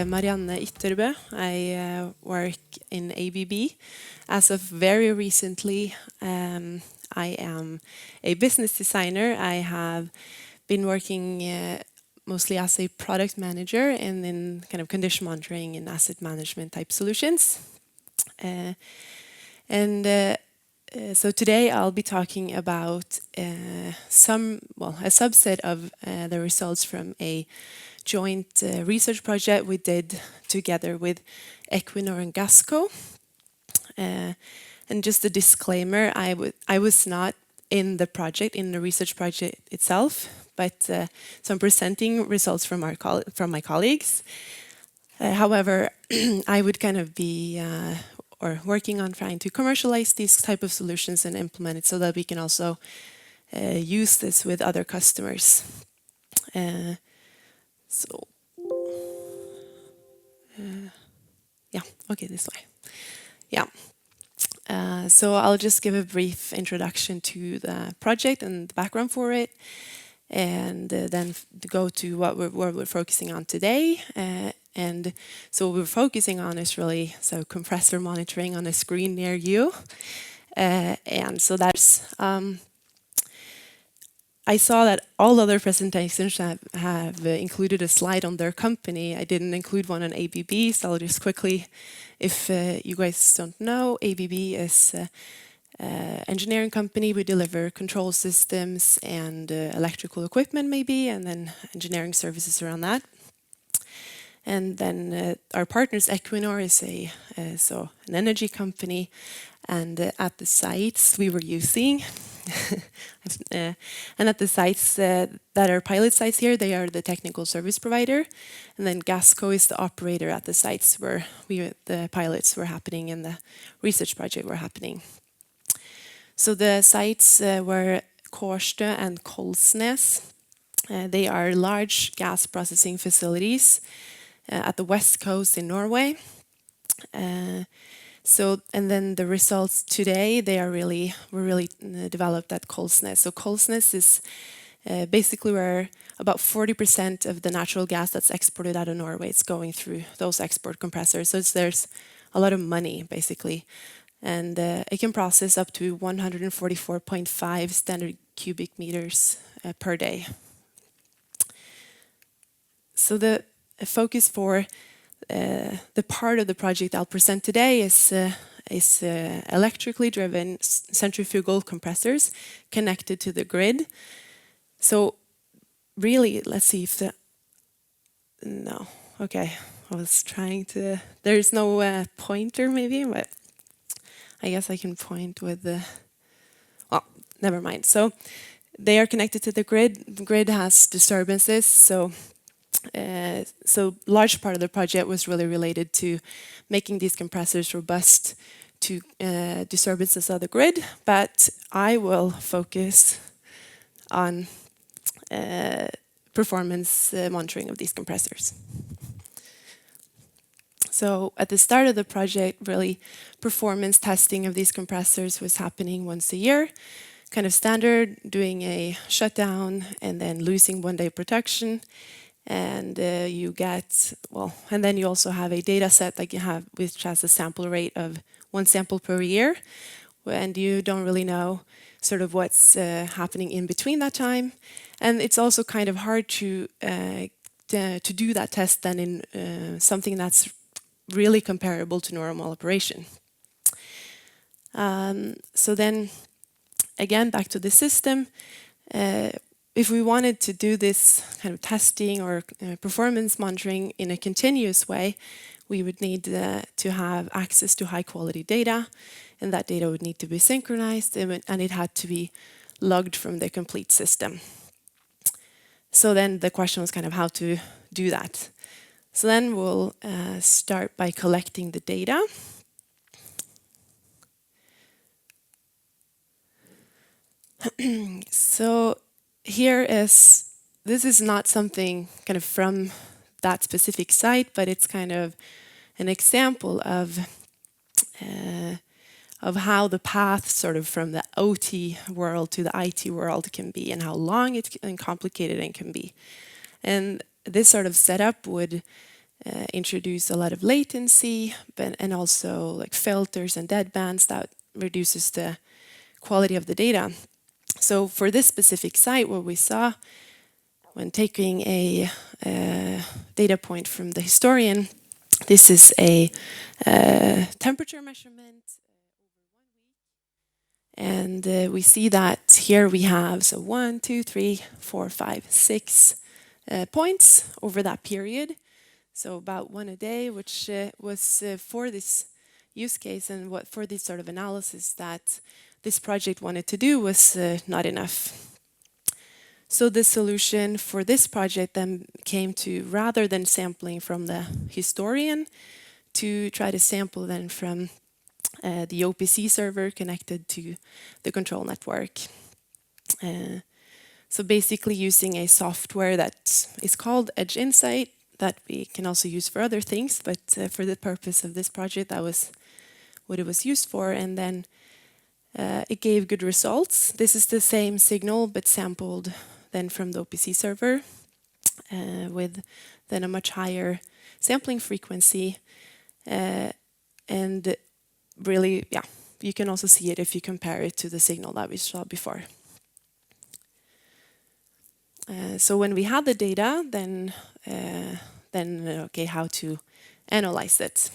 Marianne Ytterbø. I work in ABB. As of very recently, I am a business designer. I have been working mostly as a product manager and in kind of condition monitoring and asset management type solutions. So today I'll be talking about a subset of the results from a joint research project we did together with Equinor and Gasco. And just a disclaimer, I was not in the project, in the research project itself, but so I'm presenting results from my colleagues. However, I would kind of be working on trying to commercialize these type of solutions and implement it so that we can also use this with other customers. This way. So I'll just give a brief introduction to the project and the background for it, and then go to what we're focusing on today. And so what we're focusing on is really compressor monitoring on a screen near you. And so that's I saw that all other presentations have included a slide on their company. I didn't include one on ABB, so I'll just quickly, if you guys don't know, ABB is an engineering company. We deliver control systems and electrical equipment maybe, and then engineering services around that. And then our partners, Equinor, is an energy company, and at the sites we were using, and at the sites that are pilot sites here, they are the technical service provider, and then Gasco is the operator at the sites where the pilots were happening and the research project were happening. So the sites were Kårstø and Kolsnes. They are large gas processing facilities at the west coast in Norway. And then the results today, were really developed at Kolsnes. So Kolsnes is basically where about 40% of the natural gas that's exported out of Norway is going through those export compressors. So there's a lot of money, basically. And it can process up to 144.5 standard cubic meters per day. So the focus for the part of the project I'll present today is electrically driven centrifugal compressors connected to the grid. So really, let's see if I was trying to, there's no pointer maybe, but I guess I can point with never mind. So they are connected to the grid. The grid has disturbances, so large part of the project was really related to making these compressors robust to disturbances of the grid, but I will focus on performance monitoring of these compressors. So at the start of the project, really performance testing of these compressors was happening once a year, kind of standard, doing a shutdown and then losing 1 day production. And and then you also have a data set that you have, which has a sample rate of 1 sample per year, and you don't really know sort of what's happening in between that time. And it's also kind of hard to do that test then in something that's really comparable to normal operation. So then, again, back to the system. If we wanted to do this kind of testing or performance monitoring in a continuous way, we would need to have access to high quality data, and that data would need to be synchronized, and it had to be logged from the complete system. So then the question was kind of how to do that. So then we'll start by collecting the data. So this is not something kind of from that specific site, but it's kind of an example of how the path sort of from the OT world to the IT world can be, and how long and complicated it can be. And this sort of setup would introduce a lot of latency, and also like filters and deadbands that reduces the quality of the data. So for this specific site, what we saw when taking a data point from the historian, this is a temperature measurement. And we see that here we have, so 1, 2, 3, 4, 5, 6 points over that period. So about one a day, which was for this use case and what for this sort of analysis that this project wanted to do was not enough. So the solution for this project then came to, rather than sampling from the historian, to try to sample then from the OPC server connected to the control network. So basically using a software that is called Edge Insight that we can also use for other things, but for the purpose of this project, that was what it was used for. And then it gave good results. This is the same signal, but sampled then from the OPC server with then a much higher sampling frequency. And really, yeah, you can also see it if you compare it to the signal that we saw before. So when we had the data, then okay, how to analyze it.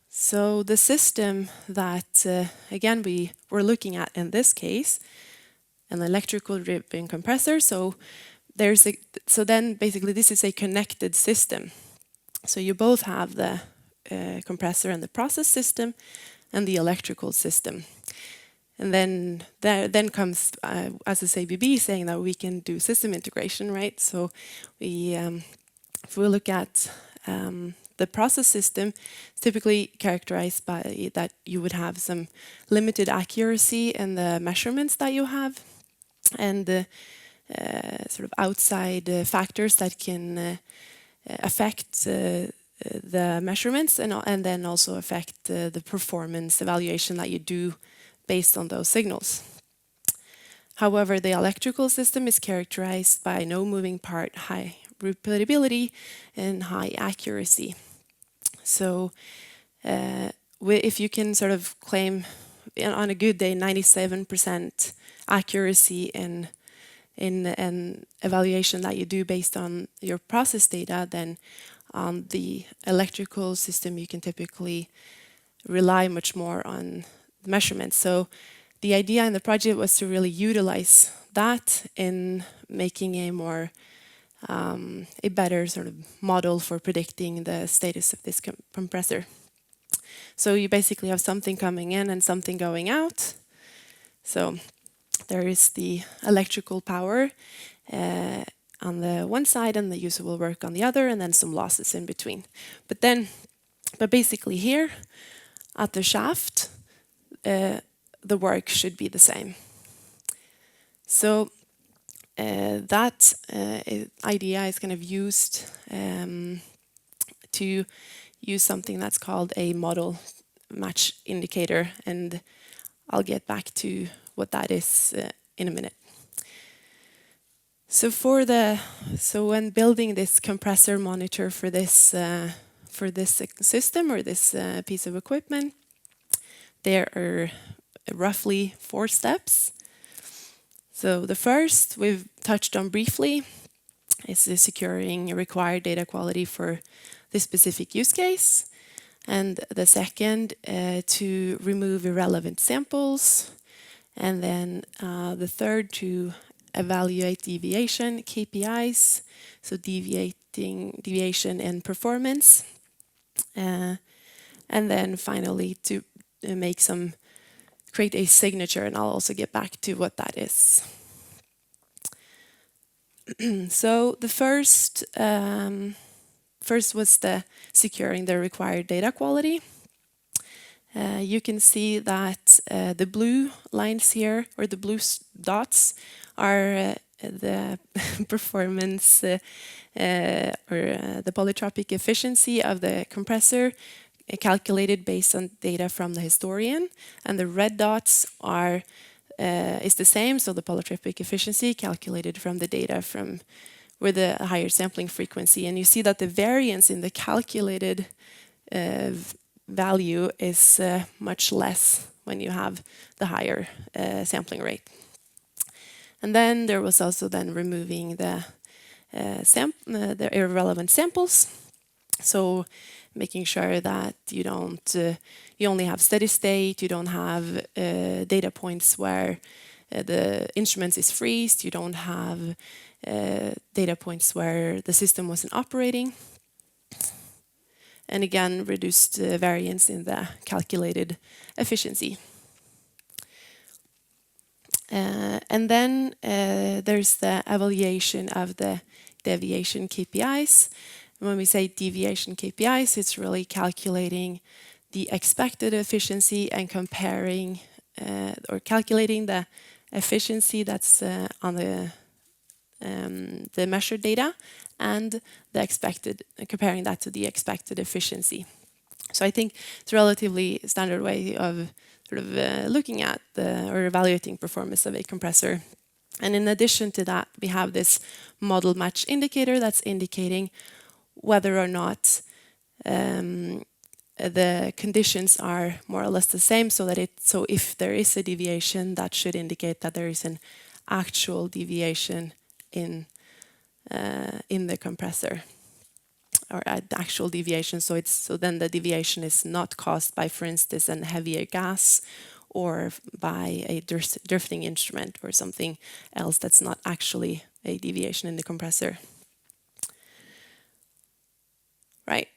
So the system that, again, we were looking at in this case, an electrical driven compressor. So then basically this is a connected system. So you both have the compressor and the process system and the electrical system. And then comes us as ABB saying that we can do system integration, right? So if we look at the process system, it's typically characterized by that you would have some limited accuracy in the measurements that you have, and sort of outside factors that can affect the measurements and then also affect the performance evaluation that you do based on those signals. However, the electrical system is characterized by no moving part, high repeatability, and high accuracy. So if you can sort of claim on a good day 97% accuracy in an evaluation that you do based on your process data, then on the electrical system you can typically rely much more on measurements. So the idea in the project was to really utilize that in making a more a better sort of model for predicting the status of this compressor. So you basically have something coming in and something going out. So there is the electrical power on the one side and the usable work on the other, and then some losses in between. But basically here at the shaft, the work should be the same. So that idea is kind of used to use something that's called a model match indicator, and I'll get back to what that is in a minute. So when building this compressor monitor for this system or this piece of equipment, there are roughly 4 steps. So the first we've touched on briefly is securing required data quality for this specific use case. And the second, to remove irrelevant samples. And then the third, to evaluate deviation, KPIs, so deviation in performance. And then finally to create a signature, and I'll also get back to what that is. So the first was the securing the required data quality. You can see that the blue lines here, or the blue dots, are the performance or the polytropic efficiency of the compressor calculated based on data from the historian, and the red dots is the same, so the polytropic efficiency calculated from the data from with a higher sampling frequency. And you see that the variance in the calculated value is much less when you have the higher sampling rate. And then there was also then removing the irrelevant samples. So making sure that you don't, you only have steady state, you don't have data points where the instruments is freezed, you don't have data points where the system wasn't operating. And again, reduced variance in the calculated efficiency. And then there's the evaluation of the deviation KPIs. When we say deviation KPIs, it's really calculating the expected efficiency and comparing or calculating the efficiency that's on the measured data and the expected, comparing that to the expected efficiency. So I think it's a relatively standard way of sort of looking at or evaluating performance of a compressor. And in addition to that, we have this model match indicator that's indicating whether or not the conditions are more or less the same, so that so if there is a deviation, that should indicate that there is an actual deviation in the compressor, or an actual deviation. So then the deviation is not caused by, for instance, a heavier gas or by a drifting instrument or something else that's not actually a deviation in the compressor. Right.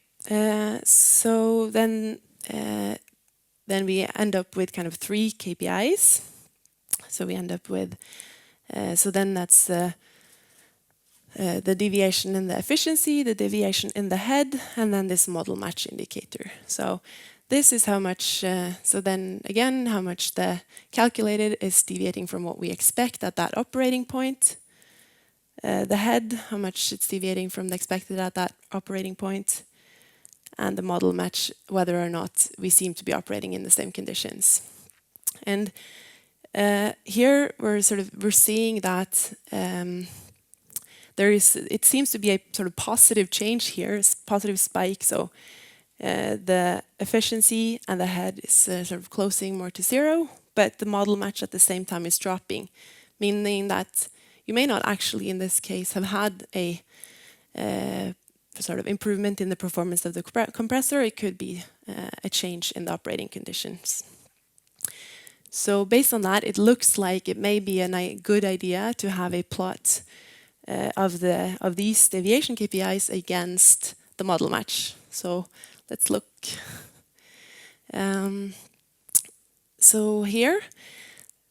So then we end up with kind of 3 KPIs. So we end up with so then that's the deviation in the efficiency, the deviation in the head, and then this model match indicator. So this is how much, so then again, how much the calculated is deviating from what we expect at that operating point. The head, how much it's deviating from the expected at that operating point. And the model match, whether or not we seem to be operating in the same conditions. And here we're seeing that it seems to be a sort of positive change here, positive spike. So the efficiency and the head is sort of closing more to 0, but the model match at the same time is dropping, meaning that you may not actually, in this case, have had a sort of improvement in the performance of the compressor. It could be a change in the operating conditions. So based on that, it looks like it may be a good idea to have a plot of these deviation KPIs against the model match. So let's look. So here,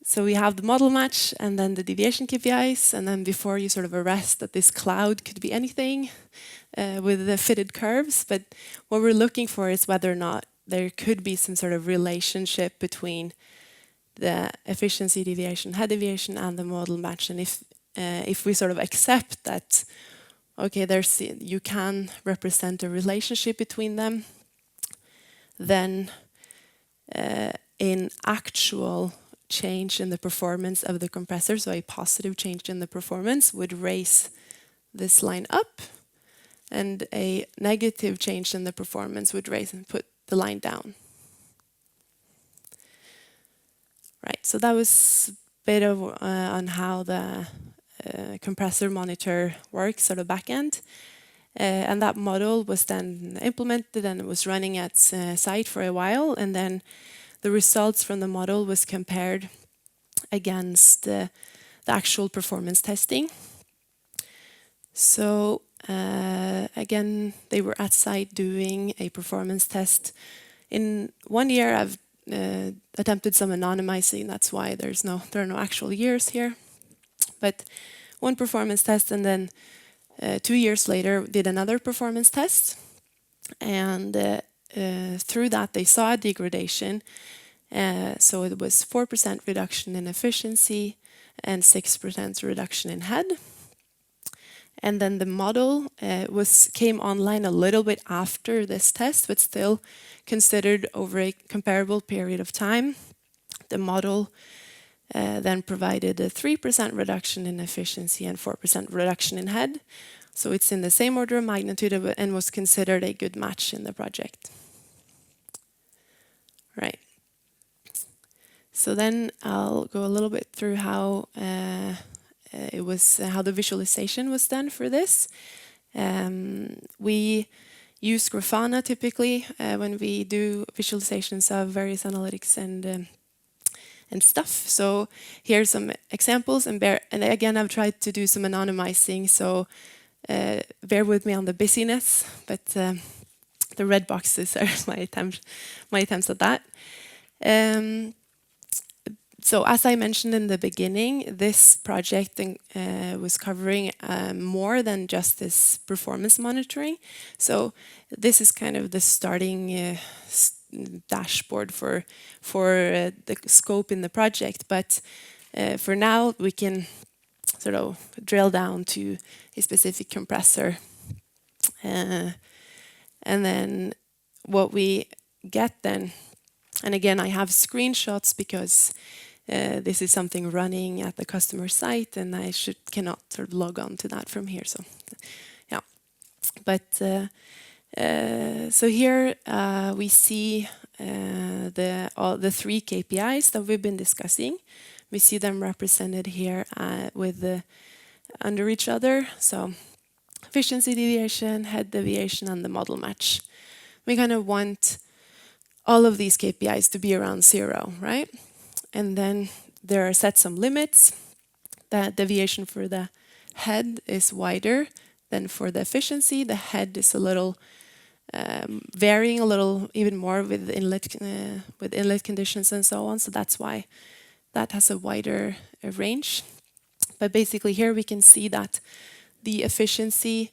so we have the model match and then the deviation KPIs, and then before you sort of arrest that this cloud could be anything with the fitted curves, but what we're looking for is whether or not there could be some sort of relationship between the efficiency deviation, head deviation, and the model match. And if we sort of accept that, okay, you can represent a relationship between them, then in actual change in the performance of the compressor, so a positive change in the performance would raise this line up, and a negative change in the performance would raise and put the line down. Right, so that was a bit of on how the compressor monitor works, sort of back end. And that model was then implemented and it was running at site for a while, and then the results from the model was compared against the actual performance testing. So again, they were at site doing a performance test. In 1 year, I've attempted some anonymizing. That's why there are no actual years here. But one performance test, and then 2 years later did another performance test. And through that, they saw a degradation. So it was 4% reduction in efficiency and 6% reduction in head. And then the model came online a little bit after this test, but still considered over a comparable period of time. The model then provided a 3% reduction in efficiency and 4% reduction in head. So it's in the same order of magnitude and was considered a good match in the project. Right. So then I'll go a little bit through how how the visualization was done for this. We use Grafana typically when we do visualizations of various analytics and stuff. So here's some examples, and again I've tried to do some anonymizing, so bear with me on the busyness, but the red boxes are my attempts at that. So as I mentioned in the beginning, this project was covering more than just this performance monitoring. So this is kind of the starting dashboard for the scope in the project. But for now, we can sort of drill down to a specific compressor. And then what we get then, and again, I have screenshots because this is something running at the customer site, and I cannot sort of log on to that from here. So, yeah. But so here we see the 3 KPIs that we've been discussing. We see them represented here under each other. So, efficiency deviation, head deviation, and the model match. We kind of want all of these KPIs to be around 0, right? And then there are set some limits. The deviation for the head is wider than for the efficiency. The head is a little varying a little even more with inlet conditions and so on. So that's why that has a wider range. But basically here we can see that the efficiency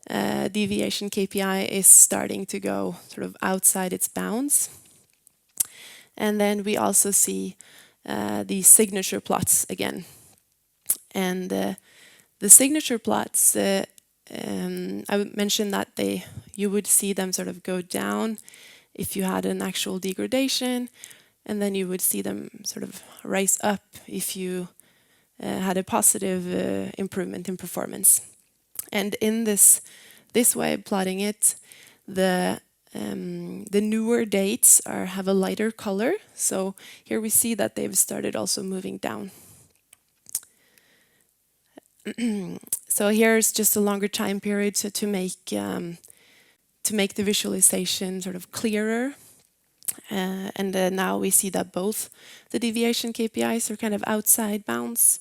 deviation KPI is starting to go sort of outside its bounds. And then we also see the signature plots again. And the signature plots, I mentioned that you would see them sort of go down if you had an actual degradation, and then you would see them sort of rise up if you had a positive improvement in performance. And in this way of plotting it, the newer dates have a lighter color. So here we see that they've started also moving down. So here's just a longer time period to make the visualization sort of clearer. And now we see that both the deviation KPIs are kind of outside bounds,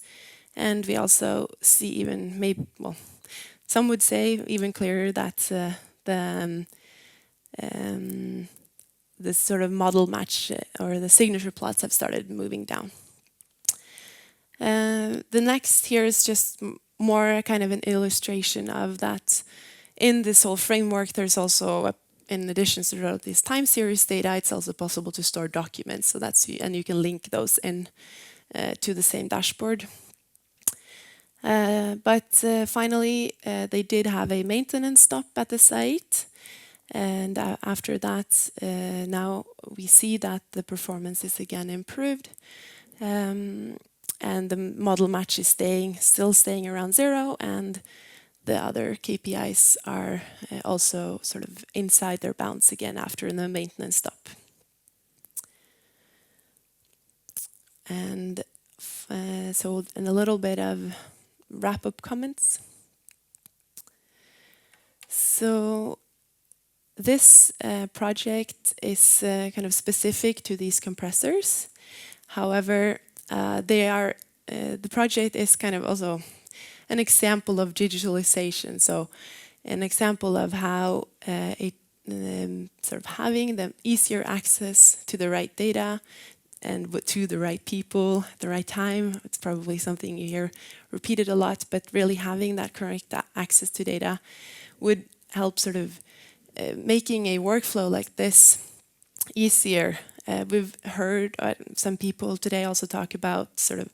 and we also see even some would say even clearer that the sort of model match or the signature plots have started moving down. The next here is just more kind of an illustration of that. In this whole framework, there's also, in addition to this time series data, it's also possible to store documents. So and you can link those in to the same dashboard. But finally, they did have a maintenance stop at the site. And after that, now we see that the performance is again improved. And the model match is still staying around 0, and the other KPIs are also sort of inside their bounds again after the maintenance stop. And so a little bit of wrap-up comments. So this project is kind of specific to these compressors. However, the project is kind of also an example of digitalization. So an example of how sort of having the easier access to the right data and to the right people at the right time. It's probably something you hear repeated a lot, but really having that correct access to data would help sort of making a workflow like this easier. We've heard some people today also talk about sort of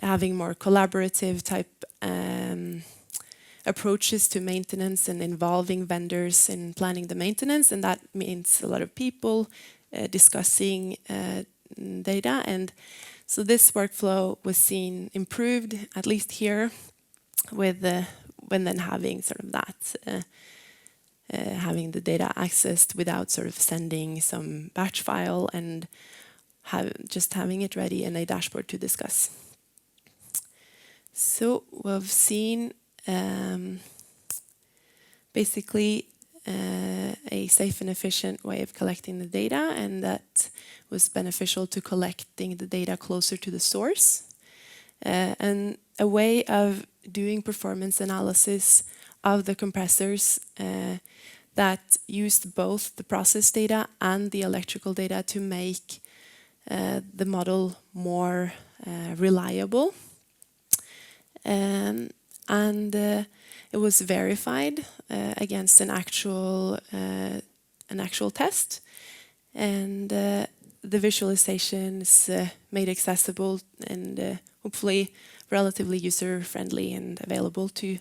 having more collaborative type approaches to maintenance and involving vendors in planning the maintenance, and that means a lot of people discussing data. And so this workflow was seen improved, at least here, with when then having sort of that, having the data accessed without sort of sending some batch file, and just having it ready in a dashboard to discuss. So we've seen basically a safe and efficient way of collecting the data, and that was beneficial to collecting the data closer to the source. And a way of doing performance analysis of the compressors that used both the process data and the electrical data to make the model more reliable. And it was verified against an actual test, and the visualizations made accessible and hopefully relatively user-friendly and available to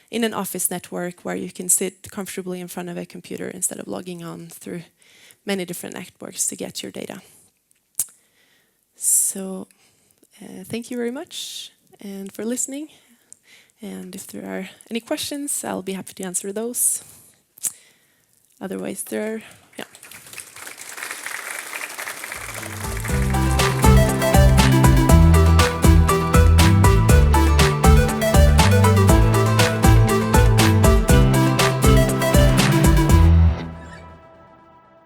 in an office network where you can sit comfortably in front of a computer instead of logging on through many different networks to get your data. So thank you very much and for listening. And if there are any questions, I'll be happy to answer those. Otherwise, there are